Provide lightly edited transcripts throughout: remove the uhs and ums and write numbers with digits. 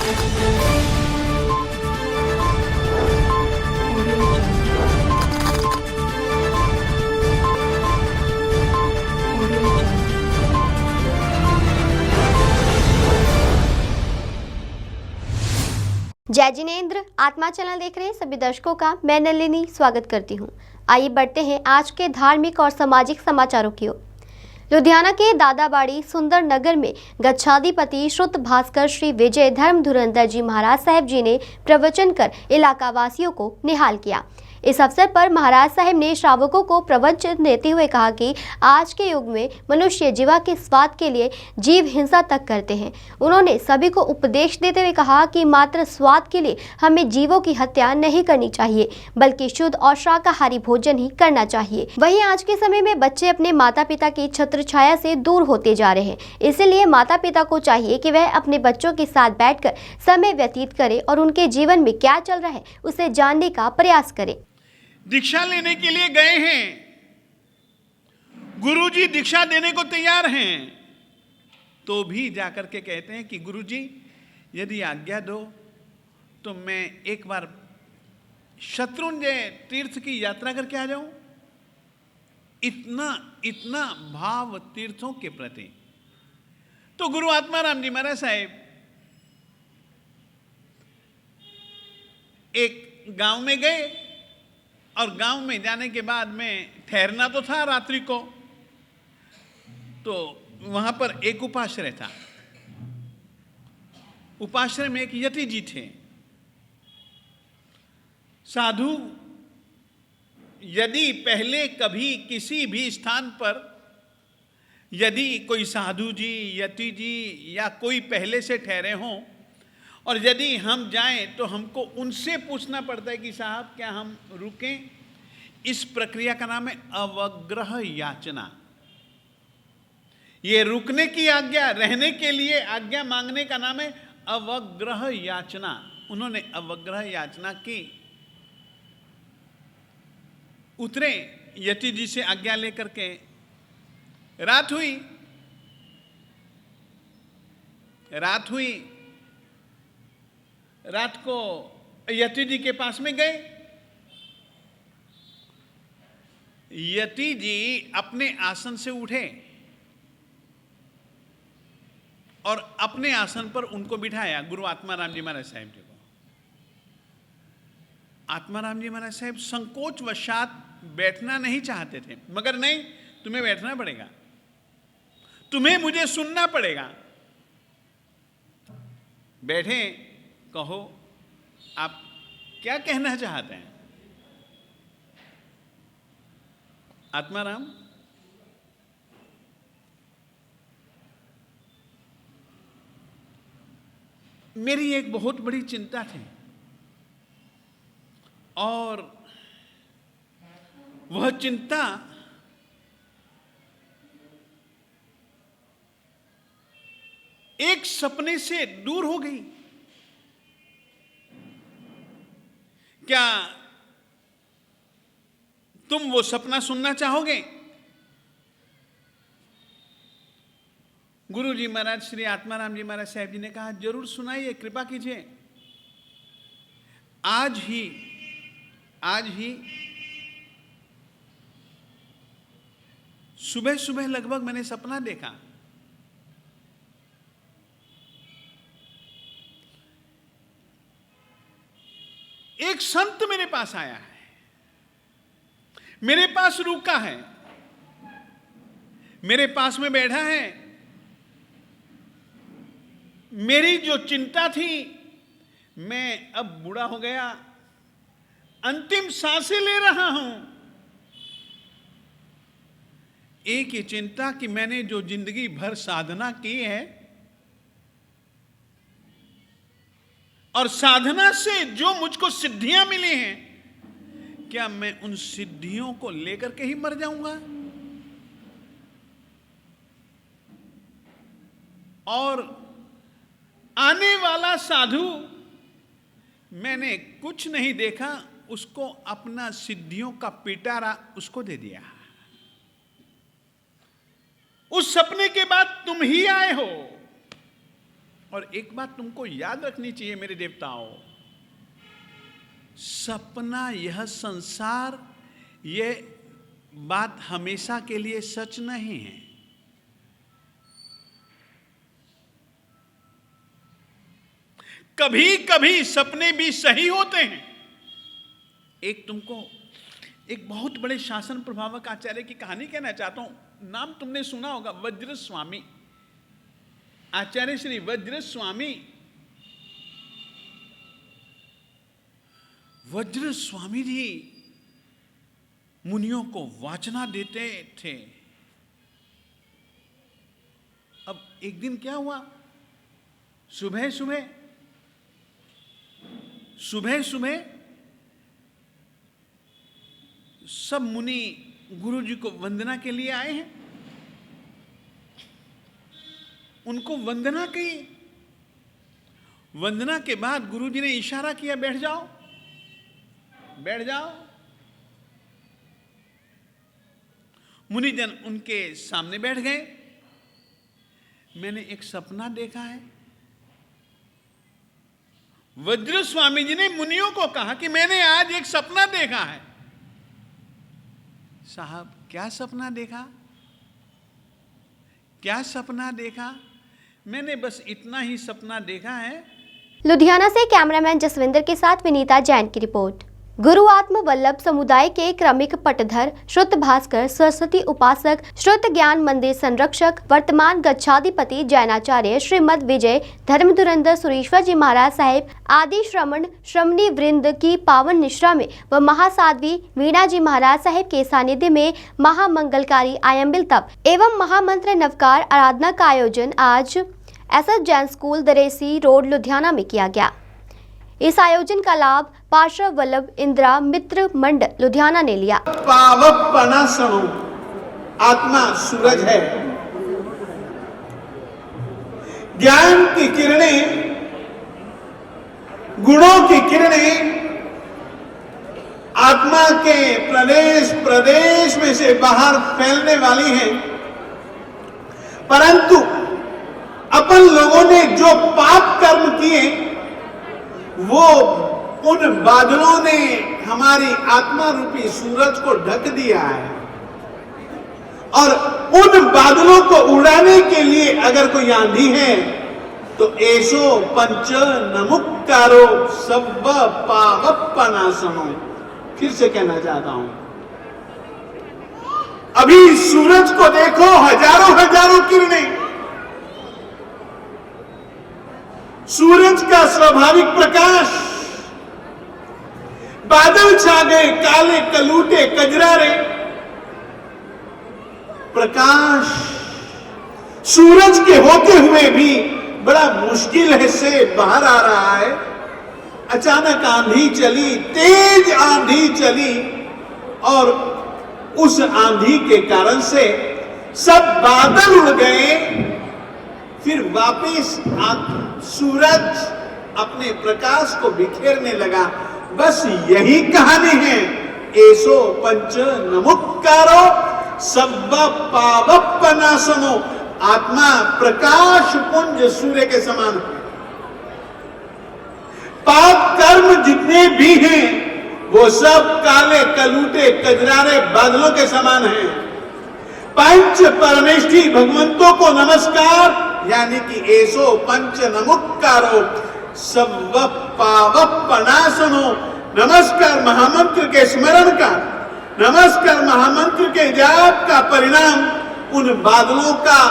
जय जिनेंद्र। आत्मा चैनल देख रहे सभी दर्शकों का मैं नलिनी स्वागत करती हूं। आइए बढ़ते हैं आज के धार्मिक और सामाजिक समाचारों की ओर। लुधियाना के दादाबाड़ी सुंदर नगर में गच्छाधिपति श्रुत भास्कर श्री विजय धर्म धुरंधर जी महाराज साहेब जी ने प्रवचन कर इलाका वासियों को निहाल किया। इस अवसर पर महाराज साहेब ने श्रावकों को प्रवचन देते हुए कहा कि आज के युग में मनुष्य जीवा के स्वाद के लिए जीव हिंसा तक करते हैं। उन्होंने सभी को उपदेश देते हुए कहा कि मात्र स्वाद के लिए हमें जीवों की हत्या नहीं करनी चाहिए, बल्कि शुद्ध और शाकाहारी भोजन ही करना चाहिए। वहीं आज के समय में बच्चे अपने माता पिता की छत्र छाया से दूर होते जा रहे हैं, इसलिए माता पिता को चाहिए कि वह अपने बच्चों के साथ बैठकर समय व्यतीत करे और उनके जीवन में क्या चल रहा है उसे जानने का प्रयास करे। दीक्षा लेने के लिए गए हैं, गुरुजी दीक्षा देने को तैयार हैं, तो भी जाकर के कहते हैं कि गुरुजी यदि आज्ञा दो तो मैं एक बार शत्रुंजय तीर्थ की यात्रा करके आ जाऊं। इतना भाव तीर्थों के प्रति। तो गुरु आत्माराम जी महाराज साहेब एक गांव में गए और गांव में जाने के बाद में ठहरना तो था रात्रि को, तो वहां पर एक उपाश्रय था। उपाश्रय में एक यति जी थे। साधु यदि पहले कभी किसी भी स्थान पर यदि कोई साधु जी, यति जी या कोई पहले से ठहरे हों और यदि हम जाएं तो हमको उनसे पूछना पड़ता है कि साहब क्या हम रुकें। इस प्रक्रिया का नाम है अवग्रह याचना। ये रुकने की आज्ञा, रहने के लिए आज्ञा मांगने का नाम है अवग्रह याचना। उन्होंने अवग्रह याचना की। उतरे, यति जी से आज्ञा लेकर के रात हुई। रात को यति जी के पास में गए। यति जी अपने आसन से उठे और अपने आसन पर उनको बिठाया, गुरु आत्माराम जी महाराज साहेब जी को। आत्माराम जी महाराज साहेब संकोच वशात बैठना नहीं चाहते थे, मगर नहीं, तुम्हें बैठना पड़ेगा, तुम्हें मुझे सुनना पड़ेगा। बैठे, कहो आप क्या कहना चाहते हैं। आत्माराम, मेरी एक बहुत बड़ी चिंता थी और वह चिंता एक सपने से दूर हो गई। क्या तुम वो सपना सुनना चाहोगे? गुरु जी महाराज श्री आत्माराम जी महाराज साहेब जी ने कहा, जरूर सुनाइए, कृपा कीजिए। आज ही सुबह सुबह लगभग मैंने सपना देखा। एक संत मेरे पास आया है, मेरे पास रुका है, मेरे पास में बैठा है। मेरी जो चिंता थी, मैं अब बूढ़ा हो गया, अंतिम सांसें ले रहा हूं, एक ही चिंता कि मैंने जो जिंदगी भर साधना की है और साधना से जो मुझको सिद्धियां मिली हैं, क्या मैं उन सिद्धियों को लेकर के ही मर जाऊंगा? और आने वाला साधु मैंने कुछ नहीं देखा, उसको अपना सिद्धियों का पिटारा उसको दे दिया। उस सपने के बाद तुम ही आए हो और एक बात तुमको याद रखनी चाहिए मेरे देवताओं, सपना यह संसार, यह बात हमेशा के लिए सच नहीं है। कभी कभी सपने भी सही होते हैं। एक तुमको एक बहुत बड़े शासन प्रभावक आचार्य की कहानी कहना चाहता हूं। नाम तुमने सुना होगा, वज्र स्वामी, आचार्य श्री वज्र स्वामी। वज्र स्वामी जी मुनियों को वाचना देते थे। अब एक दिन क्या हुआ, सुबह सुबह सब मुनि गुरु जी को वंदना के लिए आए हैं। उनको वंदना की, वंदना के बाद गुरु जी ने इशारा किया, बैठ जाओ बैठ जाओ। मुनिजन उनके सामने बैठ गए। मैंने एक सपना देखा है। वज्र स्वामी जी ने मुनियों को कहा कि मैंने आज एक सपना देखा है। साहब क्या सपना देखा, क्या सपना देखा? मैंने बस इतना ही सपना देखा है। लुधियाना से कैमरामैन जसविंदर के साथ विनीता जैन की रिपोर्ट। गुरु आत्म वल्लभ समुदाय के क्रमिक पटधर श्रुत भास्कर, सरस्वती उपासक, श्रुत ज्ञान मंदिर संरक्षक, वर्तमान गच्छाधिपति जैनाचार्य श्रीमद विजय धर्मधुरंधर सुरेश्वर जी महाराज साहेब आदि श्रमण श्रमणी वृंद की पावन निश्रा में व महासाध्वी वीणा जी महाराज साहेब के सानिध्य में महामंगलकारी आयंबिल तप एवं महामंत्र नवकार आराधना का आयोजन आज SS Jain school Daresi road Ludhiana में किया गया। इस आयोजन का लाभ पार्षद वल्लभ इंदिरा मित्र मंड लुधियाना ने लिया। पावकपना सणु, आत्मा सूरज है। ज्ञान की किरणें, गुणों की किरणें आत्मा के प्रदेश प्रदेश में से बाहर फैलने वाली हैं, परंतु अपन लोगों ने जो पाप कर्म किए वो उन बादलों ने हमारी आत्मा रूपी सूरज को ढक दिया है। और उन बादलों को उड़ाने के लिए अगर कोई आंधी है तो ऐसो पंच नमुक्कारो सब पावकपनासनो। फिर से कहना चाहता हूं, अभी सूरज को देखो, हजारों हजारों किरणें, सूरज का स्वाभाविक प्रकाश, बादल छा गए, काले कलूटे कजरारे, प्रकाश सूरज के होते हुए भी बड़ा मुश्किल है से बाहर आ रहा है। अचानक आंधी चली, तेज आंधी चली, और उस आंधी के कारण से सब बादल उड़ गए। फिर वापिस सूरज अपने प्रकाश को बिखेरने लगा। बस यही कहानी है। ऐसो पंच नमुक्कारो सब पावकपनासनो। आत्मा प्रकाश पुंज सूर्य के समान है। पाप कर्म जितने भी हैं वो सब काले कलूटे कजरारे बादलों के समान हैं। पंच परमेष्ठी भगवंतों को नमस्कार, यानी कि ऐसो पंच नमुक्कारो सब पावकपनासनो। नमस्कार महामंत्र के स्मरण का, नमस्कार महामंत्र के जाप का परिणाम उन बादलों का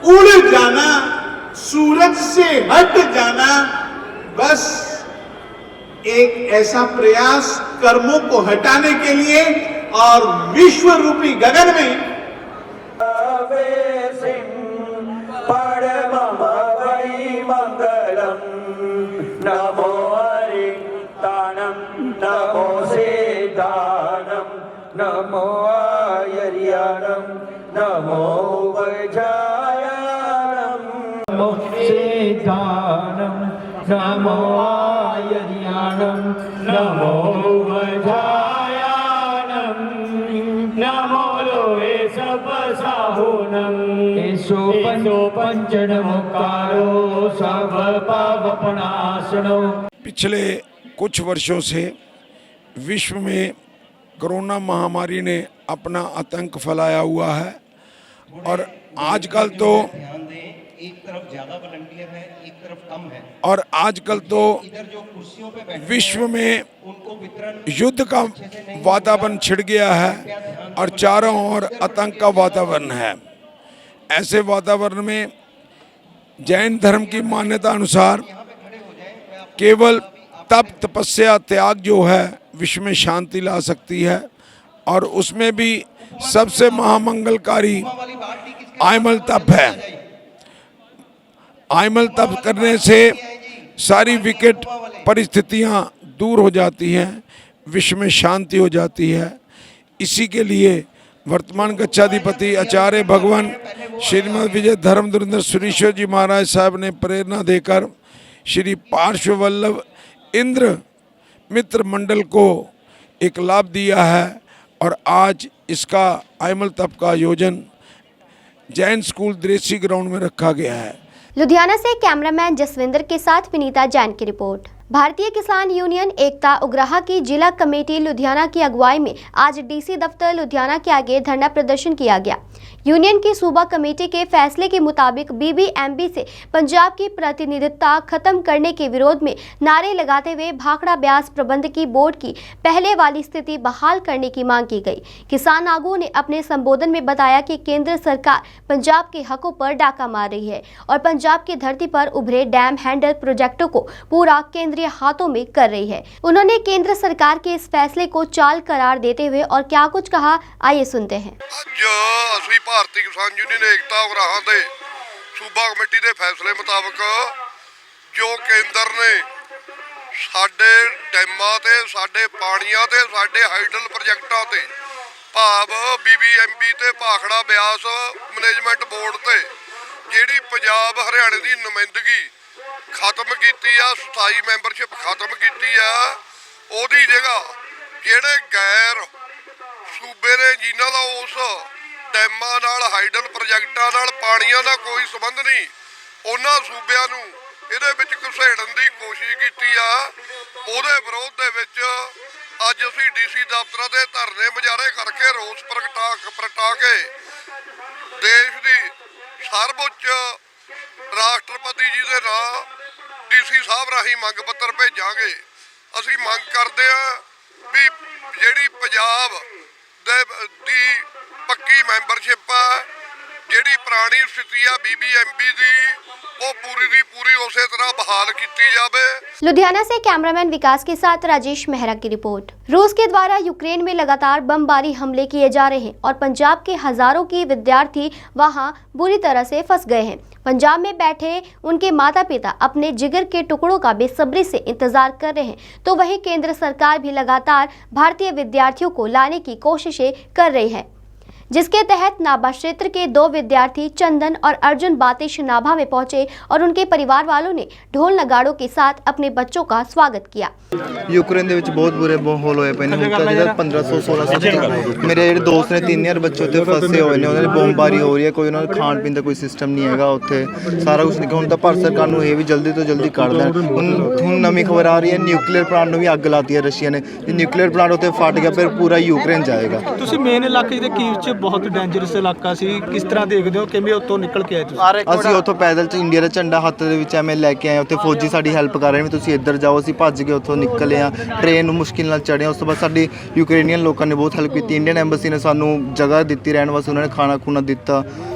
उड़ जाना, सूरज से हट जाना। बस एक ऐसा प्रयास कर्मों को हटाने के लिए और विश्व रूपी गगन में नमो हरिताणं नमो सेदानं नमो आयर्याणं नमो वज्रायाणं नमो सेदानं नमो आयर्याणं नमो वज्रायाणं नमो लोहे सपसाहुनं सो पंचन मुकारो सब पाप पनाशनो। पिछले कुछ वर्षों से विश्व में कोरोना महामारी ने अपना आतंक फैलाया हुआ है और आजकल तो एक तरफ ज्यादा वॉलंटियर है, एक तरफ कम है और आजकल तो इधर जो कुर्सियों पे बैठे विश्व में उनको वितरण युद्ध का वातावरण छिड़ गया है और चारों ओर आतंक का वातावरण है। ऐसे वातावरण में जैन धर्म की मान्यता अनुसार केवल तप तपस्या त्याग जो है विश्व में शांति ला सकती है और उसमें भी सबसे महामंगलकारी आयमल तप है। आयमल तप करने से सारी विकट परिस्थितियां दूर हो जाती हैं, विश्व में शांति हो जाती है। इसी के लिए वर्तमान गच्छाधिपति आचार्य भगवान श्रीमद विजय धर्म धुरंधर सुरीश्वर जी महाराज साहब ने प्रेरणा देकर श्री पार्श्व वल्लभ इंद्र मित्र मंडल को एक लाभ दिया है और आज इसका आयमल तप का आयोजन जैन स्कूल द्रेसी ग्राउंड में रखा गया है। लुधियाना से कैमरामैन जसविंदर के साथ विनीता जैन की रिपोर्ट। भारतीय किसान यूनियन एकता उग्राहा की जिला कमेटी लुधियाना की अगुवाई में आज डीसी दफ्तर लुधियाना के आगे धरना प्रदर्शन किया गया। यूनियन की सूबा कमेटी के फैसले के मुताबिक बीबीएमबी से पंजाब की प्रतिनिधित्व खत्म करने के विरोध में नारे लगाते हुए भाखड़ा ब्यास प्रबंधकी बोर्ड की पहले वाली स्थिति बहाल करने की मांग की गई। किसान आगू ने अपने संबोधन में बताया कि केंद्र सरकार पंजाब के हकों पर डाका मार रही है और पंजाब की धरती पर उभरे डैम हैंडल प्रोजेक्टों को पूरा केंद्रीय हाथों में कर रही है। उन्होंने केंद्र सरकार के इस फैसले को चाल करार देते हुए और क्या कुछ कहा, आइए सुनते हैं। ਅਸੀਂ ਭਾਰਤੀ ਕਿਸਾਨ ਯੂਨੀਅਨ ਏਕਤਾ ਉਗਰਾਹਾਂ ਦੇ ਸੂਬਾ ਕਮੇਟੀ ਦੇ ਫੈਸਲੇ ਮੁਤਾਬਕ ਜੋ ਕੇਂਦਰ ਨੇ ਸਾਡੇ ਡੈਮਾਂ ਤੇ ਸਾਡੇ ਪਾਣੀਆਂ ਤੇ ਸਾਡੇ ਹਾਈਡਲ ਪ੍ਰੋਜੈਕਟਾਂ ਤੇ ਭਾਵ ਬੀਬੀਐਮਬੀ ਤੇ ਭਾਖੜਾ ਬਿਆਸ ਮੈਨੇਜਮੈਂਟ ਬੋਰਡ ਤੇ ਜਿਹੜੀ ਪੰਜਾਬ ਹਰਿਆਣੇ ਦੀ ਨੁਮਾਇੰਦਗੀ ਖਤਮ ਕੀਤੀ ਆ, ਸਥਾਈ ਮੈਂਬਰਸ਼ਿਪ ਖਤਮ ਕੀਤੀ ਆ, ਉਹਦੀ ਜਗ੍ਹਾ ਜਿਹੜੇ ਗੈਰ ਸੂਬੇ ਨੇ ਜਿਨ੍ਹਾਂ ਦਾ ਉਸ ਡੈਮਾਂ ਨਾਲ ਹਾਈਡਲ ਪ੍ਰੋਜੈਕਟਾਂ ਨਾਲ ਪਾਣੀਆਂ ਦਾ ਕੋਈ ਸੰਬੰਧ ਨਹੀਂ, ਉਹਨਾਂ ਸੂਬਿਆਂ ਨੂੰ ਇਹਦੇ ਵਿੱਚ ਘਸੇੜਨ ਦੀ ਕੋਸ਼ਿਸ਼ ਕੀਤੀ ਆ। ਉਹਦੇ ਵਿਰੋਧ ਦੇ ਵਿੱਚ ਅੱਜ ਅਸੀਂ ਡੀਸੀ ਦਫ਼ਤਰਾਂ ਦੇ ਧਰਨੇ ਮੁਜ਼ਾਹਰੇ ਕਰਕੇ ਰੋਸ ਪ੍ਰਗਟਾ ਕੇ ਦੇਸ਼ ਦੀ ਸਰਵਉੱਚ ਰਾਸ਼ਟਰਪਤੀ ਜੀ ਦੇ ਨਾਂ ਡੀਸੀ ਸਾਹਿਬ ਰਾਹੀਂ ਮੰਗ ਪੱਤਰ ਭੇਜਾਂਗੇ। ਅਸੀਂ ਮੰਗ ਕਰਦੇ ਹਾਂ ਵੀ ਜਿਹੜੀ ਪੰਜਾਬ ਦੀ ਪੱਕੀ ਮੈਂਬਰਸ਼ਿਪ ਆ, ਜਿਹੜੀ ਪੁਰਾਣੀ ਸਥਿਤੀ ਆ बीबीएमबी ਦੀ, ਉਹ ਪੂਰੀ ਦੀ ਪੂਰੀ ਉਸੇ ਤਰ੍ਹਾਂ ਬਹਾਲ ਕੀਤੀ ਜਾਵੇ। लुधियाना से कैमरामैन विकास के साथ राजेश मेहरा की रिपोर्ट। रूस के द्वारा यूक्रेन में लगातार बमबारी हमले किए जा रहे हैं और पंजाब के हजारों की विद्यार्थी वहां बुरी तरह से फंस गए हैं। पंजाब में बैठे उनके माता पिता अपने जिगर के टुकड़ों का बेसब्री से इंतजार कर रहे हैं, तो वहीं केंद्र सरकार भी लगातार भारतीय विद्यार्थियों को लाने की कोशिशें कर रही है, जिसके तहत नाभा क्षेत्र के 2 विद्यार्थी चंदन और अर्जुन बातिश नाभा में पहुंचे और उनके परिवार वालों ने ढोल नगाड़ों के साथ अपने बच्चों का स्वागत किया। यूक्रेन ਦੇ ਵਿੱਚ ਬਹੁਤ ਬੁਰੇ ਮਾਹੌਲ ਹੋਏ ਪਏ ਨੇ। ਹੁਣ ਤੱਕ ਜਿਹੜਾ 1500-1600 ਮੇਰੇ ਜਿਹੜੇ ਦੋਸਤ ਨੇ 3000 ਬੱਚੇ ਉੱਥੇ ਫਸੇ ਹੋਏ ਨੇ, ਉਹਨਾਂ ਦੀ ਬੰਬਾਰੀ ਹੋ ਰਹੀ ਹੈ, ਕੋਈ ਉਹਨਾਂ ਦਾ ਖਾਣ ਪੀਣ ਦਾ ਕੋਈ ਸਿਸਟਮ ਨਹੀਂ ਹੈਗਾ ਉੱਥੇ, ਸਾਰਾ ਕੁਝ ਨਿਕਲ। ਹੁਣ ਤਾਂ ਭਾਰਤ ਸਰਕਾਰ ਨੂੰ ਇਹ ਵੀ ਜਲਦੀ ਤੋਂ ਜਲਦੀ ਕੱਢ ਦੇਣ। ਹੁਣ ਨਵੀਂ ਖਬਰ ਆ ਰਹੀ ਹੈ ਨਿਊਕਲੀਅਰ ਪਲਾਂਟ ਨੂੰ ਵੀ ਅੱਗ ਲਾਤੀ ਹੈ ਰਸ਼ੀਆ ਨੇ। ਜੇ ਨਿਊਕਲੀਅਰ ਪਲਾਂਟ ਉੱਥੇ ਫਟ ਗਿਆ ਫਿਰ ਪੂਰਾ ਯੂਕਰੇਨ ਜਾਏਗਾ। ਤੁਸੀਂ ਮੇਨ ਇਲਾਕੇ ਦੇ ਕੀਵ 'ਚ ਬਹੁਤ ਡੇਂਜਰਸ ਇਲਾਕਾ ਸੀ, ਕਿਸ ਤਰ੍ਹਾਂ ਦੇਖਦੇ ਹੋ, ਕਿਵੇਂ ਉੱਥੋਂ ਨਿਕਲ ਕੇ ਆਏ ਤੁਸੀਂ? ਅਸੀਂ ਉੱਥੋਂ ਪੈਦਲ ਚ ਇੰਡੀਆ ਦਾ ਝੰਡਾ ਹੱਥ ਦੇ ਵਿੱਚ ਐਵੇਂ ਲੈ ਕੇ ਆਏ, ਉੱਥੇ ਫੌਜੀ ਸਾਡੀ ਹੈਲਪ ਕਰ ਰਹੇ ਨੇ ਵੀ ਤੁਸੀਂ ਇੱਧਰ ਜਾਓ। ਅਸੀਂ ਭੱਜ ਕੇ ਉੱਥੋਂ ਨਿਕਲੇ ਆ, ਟ੍ਰੇਨ ਨੂੰ ਮੁਸ਼ਕਿਲ ਨਾਲ ਚੜ੍ਹੇ। ਉਸ ਤੋਂ ਬਾਅਦ ਸਾਡੀ ਯੂਕਰੇਨੀਅਨ ਲੋਕਾਂ ਨੇ ਬਹੁਤ ਹੈਲਪ ਕੀਤੀ। ਇੰਡੀਅਨ ਐਮਬੈਸੀ ਨੇ ਸਾਨੂੰ ਜਗ੍ਹਾ ਦਿੱਤੀ ਰਹਿਣ ਵਾਸਤੇ, ਉਹਨਾਂ ਨੇ ਖਾਣਾ ਖੂਣਾ ਦਿੱਤਾ,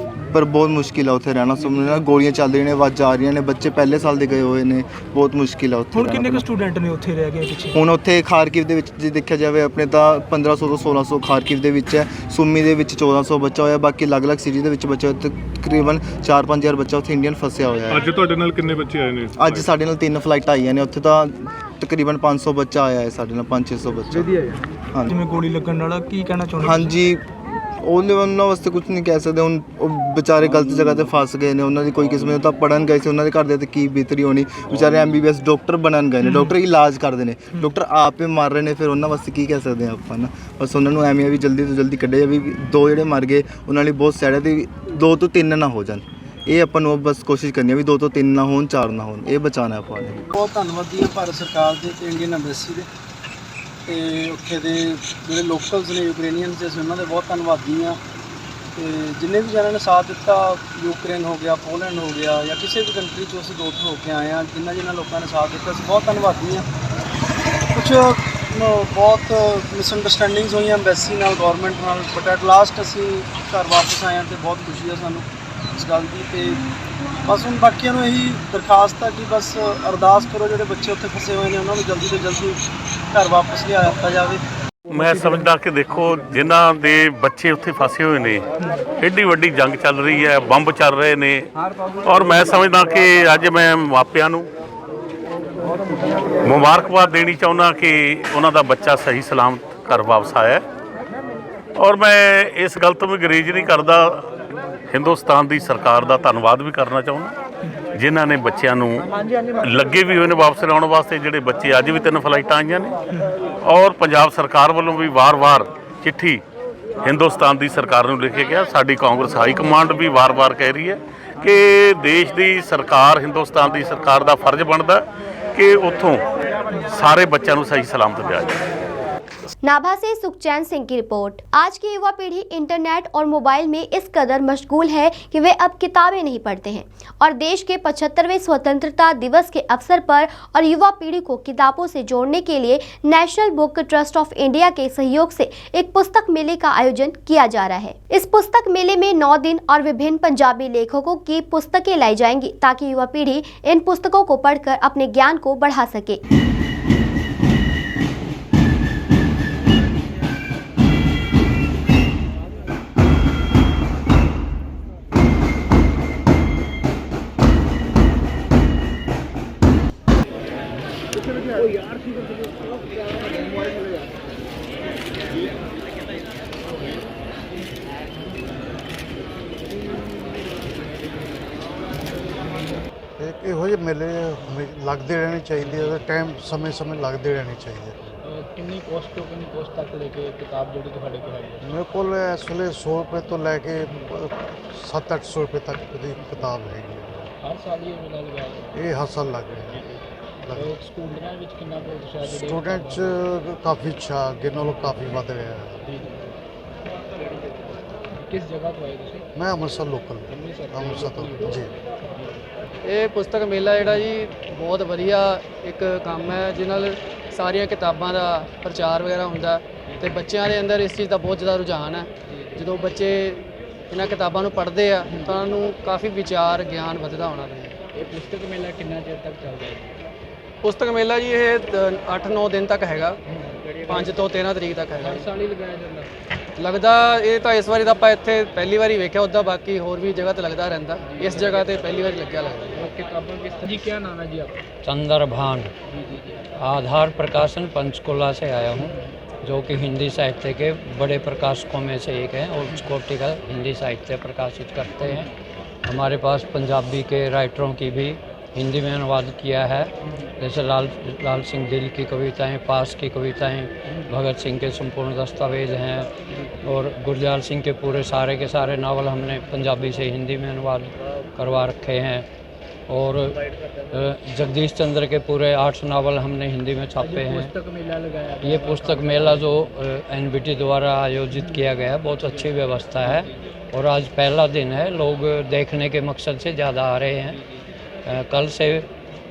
ਪਰ ਬਹੁਤ ਮੁਸ਼ਕਿਲ ਆ ਉੱਥੇ ਰਹਿਣਾ। ਸੁਣਨਾ ਗੋਲੀਆਂ ਚੱਲ ਰਹੀਆਂ ਨੇ, ਆਵਾਜ਼ਾਂ ਆ ਰਹੀਆਂ ਨੇ, ਬੱਚੇ ਪਹਿਲੇ ਸਾਲ ਦੇ ਗਏ ਹੋਏ ਨੇ, ਬਹੁਤ ਮੁਸ਼ਕਿਲ ਆ ਉੱਥੇ। ਹੁਣ ਕਿੰਨੇ ਕੁ ਸਟੂਡੈਂਟ ਨੇ ਉੱਥੇ ਰਹਿ ਗਏ ਪਿੱਛੇ? ਹੁਣ ਉੱਥੇ ਖਾਰਕਿਵ ਦੇ ਵਿੱਚ ਜੇ ਦੇਖਿਆ ਜਾਵੇ ਆਪਣੇ ਤਾਂ 1500 ਤੋਂ 1600 ਖਾਰਕਿਵ ਦੇ ਵਿੱਚ ਹੈ, ਸੁਮੀ ਦੇ ਵਿੱਚ 1400 ਬੱਚਾ ਹੋਇਆ, ਬਾਕੀ ਅਲੱਗ-ਅਲੱਗ ਸਿਟੀ ਦੇ ਵਿੱਚ ਬੱਚਾ ਤਕਰੀਬਨ 4-5000 ਬੱਚਾ ਉੱਥੇ ਇੰਡੀਅਨ ਫਸਿਆ ਹੋਇਆ ਹੈ। ਅੱਜ ਤੁਹਾਡੇ ਨਾਲ ਕਿੰਨੇ ਬੱਚੇ ਆਏ ਨੇ? ਅੱਜ ਸਾਡੇ ਨਾਲ 3 ਫਲਾਈਟਾਂ ਆਈਆਂ ਨੇ, ਉੱਥੇ ਤਾਂ ਤਕਰੀਬਨ 500 ਬੱਚਾ ਆਇਆ ਹੈ ਸਾਡੇ ਨਾਲ, 500-600 ਬੱਚਾ। ਹਾਂਜੀ, ਜਿਵੇਂ ਗੋਲੀ ਲੱਗਣ ਨਾਲ ਕੀ ਕਹਿਣਾ ਚਾਹੁੰਦੇ? ਹਾਂਜੀ, ਉਹਨੇ ਉਹਨਾਂ ਵਾਸਤੇ ਕੁਝ ਨਹੀਂ ਕਹਿ ਸਕਦੇ। ਹੁਣ ਉਹ ਵਿਚਾਰੇ ਗਲਤ ਜਗ੍ਹਾ ਤੇ ਫਸ ਗਏ ਨੇ, ਉਹਨਾਂ ਦੀ ਕੋਈ ਕਿਸਮਤ ਤਾਂ ਪੜਨ ਗਏ ਸੀ, ਉਹਨਾਂ ਦੇ ਘਰ ਦੇ ਤੇ ਕੀ ਬੀਤਰੀ ਹੋਣੀ। ਵਿਚਾਰੇ MBBS ਡਾਕਟਰ ਬਣਨ ਗਏ ਨੇ, ਡਾਕਟਰ ਇਲਾਜ ਕਰਦੇ ਨੇ, ਡਾਕਟਰ ਆਪ ਹੀ ਮਰ ਰਹੇ ਨੇ, ਫਿਰ ਉਹਨਾਂ ਵਾਸਤੇ ਕੀ ਕਹਿ ਸਕਦੇ ਆ ਆਪਾਂ ਨਾ। ਬਸ ਉਹਨਾਂ ਨੂੰ ਐਵੇਂ ਵੀ ਜਲਦੀ ਤੋਂ ਜਲਦੀ ਕੱਢਿਆ ਵੀ 2 ਜਿਹੜੇ ਮਰ ਗਏ ਉਹਨਾਂ ਲਈ ਬਹੁਤ ਸੈਡ ਹੈ, ਤੇ 2 ਤੋਂ 3 ਨਾ ਹੋ ਜਾਣ। ਇਹ ਆਪਾਂ ਨੂੰ ਬਸ ਕੋਸ਼ਿਸ਼ ਕਰਨੀ ਹੈ ਵੀ 2 ਤੋਂ 3 ਨਾ ਹੋਣ, 4 ਨਾ ਹੋਣ, ਇਹ ਬਚਾਉਣਾ ਆਪਾਂ ਨੇ। ਬਹੁਤ ਧੰਨਵਾਦੀ ਹਾਂ ਭਾਰਤ ਸਰਕਾਰ ਦੇ ਤੇ ਇੰਡੀਅਨ ਐਮਬੈਸੀ ਦੇ ਤੇ ਉੱਥੇ ਦੇ ਜਿਹੜੇ ਲੋਕਲਸ ਨੇ ਯੂਕਰੇਨੀਅਨਸ, ਅਸੀਂ ਉਹਨਾਂ ਦੇ ਬਹੁਤ ਧੰਨਵਾਦੀ ਹਾਂ। ਤੇ ਜਿੰਨੇ ਵੀ ਜਣਾਂ ਨੇ ਸਾਥ ਦਿੱਤਾ, ਯੂਕਰੇਨ ਹੋ ਗਿਆ, ਪੋਲੈਂਡ ਹੋ ਗਿਆ, ਜਾਂ ਕਿਸੇ ਵੀ ਕੰਟਰੀ 'ਚੋਂ ਅਸੀਂ 2 ਹੋ ਕੇ ਆਏ ਹਾਂ, ਜਿਨ੍ਹਾਂ ਲੋਕਾਂ ਨੇ ਸਾਥ ਦਿੱਤਾ, ਅਸੀਂ ਬਹੁਤ ਧੰਨਵਾਦੀ ਹਾਂ। ਕੁਛ ਬਹੁਤ ਮਿਸਅੰਡਰਸਟੈਂਡਿੰਗਸ ਹੋਈਆਂ ਐਮਬੈਸੀ ਨਾਲ, ਗੌਰਮੈਂਟ ਨਾਲ, ਬਟ ਐਟ ਲਾਸਟ ਅਸੀਂ ਘਰ ਵਾਪਸ ਆਏ ਹਾਂ ਤੇ ਬਹੁਤ ਖੁਸ਼ੀ ਹੈ ਸਾਨੂੰ ਇਸ ਗੱਲ ਦੀ। ਤੇ ਬਸ ਹੁਣ ਬਾਕੀਆਂ ਨੂੰ ਇਹੀ ਦਰਖਾਸਤ ਹੈ ਕਿ ਬਸ ਅਰਦਾਸ ਕਰੋ, ਜਿਹੜੇ ਬੱਚੇ ਉੱਥੇ ਫਸੇ ਹੋਏ ਨੇ ਉਹਨਾਂ ਨੂੰ ਜਲਦੀ ਤੋਂ ਜਲਦੀ ਘਰ ਵਾਪਸ ਲਿਆ ਦਿੱਤਾ ਜਾਵੇ। ਮੈਂ ਸਮਝਦਾ ਕਿ ਦੇਖੋ, ਜਿਨ੍ਹਾਂ ਦੇ ਬੱਚੇ ਉੱਥੇ ਫਸੇ ਹੋਏ ਨੇ, ਐਡੀ ਵੱਡੀ ਜੰਗ ਚੱਲ ਰਹੀ ਹੈ, ਬੰਬ ਚੱਲ ਰਹੇ ਨੇ, ਔਰ ਮੈਂ ਸਮਝਦਾ ਕਿ ਅੱਜ ਮੈਂ ਮਾਪਿਆਂ ਨੂੰ ਮੁਬਾਰਕਬਾਦ ਦੇਣੀ ਚਾਹੁੰਦਾ ਕਿ ਉਹਨਾਂ ਦਾ ਬੱਚਾ ਸਹੀ ਸਲਾਮਤ ਘਰ ਵਾਪਸ ਆਇਆ। ਔਰ ਮੈਂ ਇਸ ਗੱਲ ਤੋਂ ਵੀ ਗੁਰੇਜ਼ ਨਹੀਂ ਕਰਦਾ, ਹਿੰਦੁਸਤਾਨ ਦੀ ਸਰਕਾਰ ਦਾ ਧੰਨਵਾਦ ਵੀ ਕਰਨਾ ਚਾਹੁੰਦਾ, ਜਿਨ੍ਹਾਂ ਨੇ ਬੱਚਿਆਂ ਨੂੰ ਲੱਗੇ ਵੀ ਹੋਏ ਨੇ ਵਾਪਸ ਲਾਉਣ ਵਾਸਤੇ। ਜਿਹੜੇ ਬੱਚੇ ਅੱਜ ਵੀ 3 ਫਲਾਈਟਾਂ ਆਈਆਂ ਨੇ, ਔਰ ਪੰਜਾਬ ਸਰਕਾਰ ਵੱਲੋਂ ਵੀ ਵਾਰ-ਵਾਰ ਚਿੱਠੀ ਹਿੰਦੁਸਤਾਨ ਦੀ ਸਰਕਾਰ ਨੂੰ ਲਿਖਿਆ ਗਿਆ। ਸਾਡੀ ਕਾਂਗਰਸ ਹਾਈ ਕਮਾਂਡ ਵੀ ਵਾਰ-ਵਾਰ ਕਹਿ ਰਹੀ ਹੈ ਕਿ ਦੇਸ਼ ਦੀ ਸਰਕਾਰ, ਹਿੰਦੁਸਤਾਨ ਦੀ ਸਰਕਾਰ ਦਾ ਫਰਜ਼ ਬਣਦਾ कि उतों सारे बच्चों को सही सलामत दिया जाए। नाभा से सुखचैन सिंह की रिपोर्ट। आज की युवा पीढ़ी इंटरनेट और मोबाइल में इस कदर मशगूल है कि वे अब किताबें नहीं पढ़ते हैं और देश के 75वें स्वतंत्रता दिवस के अवसर पर और युवा पीढ़ी को किताबों से जोड़ने के लिए national book trust of India के सहयोग से एक पुस्तक मेले का आयोजन किया जा रहा है। इस पुस्तक मेले में 9 दिन और विभिन्न पंजाबी लेखकों की पुस्तकें लाई जाएंगी ताकि युवा पीढ़ी इन पुस्तकों को पढ़कर अपने ज्ञान को बढ़ा सके। ਇਹੋ ਜਿਹੇ ਮੇਲੇ ਲੱਗਦੇ ਰਹਿਣੇ ਚਾਹੀਦੇ ਆ, ਟਾਈਮ ਸਮੇਂ ਲੱਗਦੇ ਰਹਿਣੇ ਚਾਹੀਦੇ। ਕਿੰਨੀ ਕੋਸਟ ਤੋਂ ਕਿੰਨੀ ਕੋਸਟ ਤੱਕ ਲੈ ਕੇ ਕਿਤਾਬ ਜਿਹੜੀ ਤੁਹਾਡੇ ਕੋਲ ਹੈ? ਮੇਰੇ ਕੋਲ ਇਸ ਵੇਲੇ 100 ਰੁਪਏ ਤੋਂ ਲੈ ਕੇ 700-800 ਰੁਪਏ ਤੱਕ ਦੀ ਕਿਤਾਬ ਹੈਗੀ। ਹਰ ਸਾਲ ਹੀ ਇਹ ਮੇਲਾ ਲਗਾਇਆ? ਇਹ ਹਰ ਸਾਲ ਲੱਗ ਰਿਹਾ ਹੈ। ਸਟੂਡੈਂਟਾਂ ਵਿੱਚ ਕਿੰਨਾ ਕੁ ਉਤਸ਼ਾਹ ਹੈ? ਸਟੂਡੈਂਟ 'ਚ ਕਾਫੀ ਅੱਛਾ, ਅੱਗੇ ਨਾਲੋਂ ਕਾਫੀ ਵੱਧ ਰਿਹਾ ਹੈ। ਕਿਸ ਜਗ੍ਹਾ ਤੋਂ ਆਏ ਤੁਸੀਂ? ਮੈਂ ਅੰਮ੍ਰਿਤਸਰ ਲੋਕਲ, ਅੰਮ੍ਰਿਤਸਰ ਤੋਂ ਜੀ। ਇਹ ਪੁਸਤਕ ਮੇਲਾ ਜਿਹੜਾ ਜੀ ਬਹੁਤ ਵਧੀਆ ਇੱਕ ਕੰਮ ਹੈ, ਜਿਸ ਨਾਲ ਸਾਰੀਆਂ ਕਿਤਾਬਾਂ ਦਾ ਪ੍ਰਚਾਰ ਵਗੈਰਾ ਹੁੰਦਾ ਤੇ ਬੱਚਿਆਂ ਦੇ ਅੰਦਰ ਇਸ ਚੀਜ਼ ਦਾ ਬਹੁਤ ਜ਼ਿਆਦਾ ਰੁਝਾਨ ਹੈ। ਜਦੋਂ ਬੱਚੇ ਇਹਨਾਂ ਕਿਤਾਬਾਂ ਨੂੰ ਪੜ੍ਹਦੇ ਆ ਤਾਂ ਉਹਨਾਂ ਨੂੰ ਕਾਫੀ ਵਿਚਾਰ ਗਿਆਨ ਵੱਧਦਾ ਉਹਨਾਂ ਦਾ। ਇਹ ਪੁਸਤਕ ਮੇਲਾ ਕਿੰਨਾ ਚਿਰ ਤੱਕ ਚੱਲਦਾ ਹੈ? ਪੁਸਤਕ ਮੇਲਾ ਜੀ ਇਹ 8-9 ਦਿਨ ਤੱਕ ਹੈਗਾ, 5 ਤੋਂ 13 ਤਰੀਕ ਤੱਕ ਹੈਗਾ। ਹਰ ਸਾਲ ਹੀ ਲਗਾਇਆ ਜਾਂਦਾ ਲੱਗਦਾ? ਇਹ ਤਾਂ ਇਸ ਵਾਰੀ ਤਾਂ ਆਪਾਂ ਇੱਥੇ ਪਹਿਲੀ ਵਾਰੀ ਵੇਖਿਆ, ਉੱਦਾਂ ਬਾਕੀ ਹੋਰ ਵੀ ਜਗ੍ਹਾ ਤੇ ਲੱਗਦਾ ਰਹਿੰਦਾ, ਇਸ ਜਗ੍ਹਾ ਤੇ ਪਹਿਲੀ ਵਾਰੀ ਲੱਗਿਆ ਲੱਗਦਾ। किताबों किस तरह जी? क्या नाम है जी आपका? चंद्रभान। आधार प्रकाशन पंचकुला से आया हूँ, जो कि हिंदी साहित्य के बड़े प्रकाशकों में से एक है और उच्च कोटि का हिंदी साहित्य प्रकाशित करते हैं। हमारे पास पंजाबी के राइटरों की भी हिंदी में अनुवाद किया है, जैसे लाल सिंह दिल की कविताएं, पास की कविताएं, भगत सिंह के संपूर्ण दस्तावेज हैं और गुरजाल सिंह के पूरे सारे के सारे नावल हमने पंजाबी से हिंदी में अनुवाद करवा रखे हैं और जगदीश चंद्र के पूरे 8 नावल हमने हिंदी में छापे हैं। पुस्तक मेला लगाया? ये पुस्तक मेला जो NBT द्वारा आयोजित किया गया है, बहुत अच्छी व्यवस्था है और आज पहला दिन है। लोग देखने के मकसद से ज़्यादा आ रहे हैं। कल से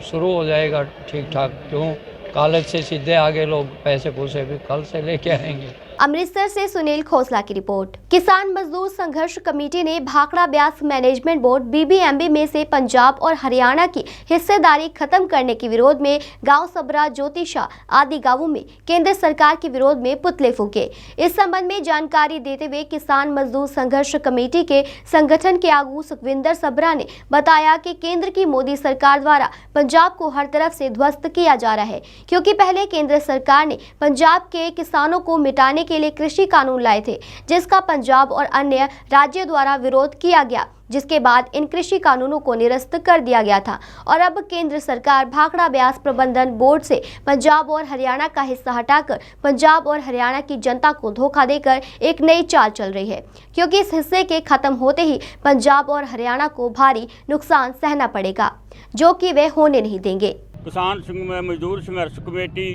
शुरू हो जाएगा ठीक ठाक, क्यों कॉलेज से सीधे आगे लोग पैसे पूसे भी कल से लेके आएंगे। अमृतसर से सुनील खोसला की रिपोर्ट। किसान मजदूर संघर्ष कमेटी ने Bhakra Beas management board BBMB में से पंजाब और हरियाणा की हिस्सेदारी खत्म करने के विरोध में गांव सबरा, ज्योतिषा आदि गांवों में केंद्र सरकार के विरोध में पुतले फूके। इस संबंध में जानकारी देते हुए किसान मजदूर संघर्ष कमेटी के संगठन के आगू सुखविंदर सबरा ने बताया कि केंद्र की मोदी सरकार द्वारा पंजाब को हर तरफ से ध्वस्त किया जा रहा है, क्योंकि पहले केंद्र सरकार ने पंजाब के किसानों को मिटाने के लिए कृषि कानून लाए थे, जिसका पंजाब और अन्य राज्यों द्वारा विरोध किया गया, जिसके बाद इन कृषि कानूनों को निरस्त कर दिया गया था। और अब केंद्र सरकार भाखड़ा ब्यास प्रबंधन बोर्ड से पंजाब और हरियाणा का हिस्सा हटाकर पंजाब और हरियाणा की जनता को धोखा देकर एक नई चाल चल रही है, क्योंकि इस हिस्से के खत्म होते ही पंजाब और हरियाणा को भारी नुकसान सहना पड़ेगा, जो कि वे होने नहीं देंगे। किसान मजदूर संघर्ष कमेटी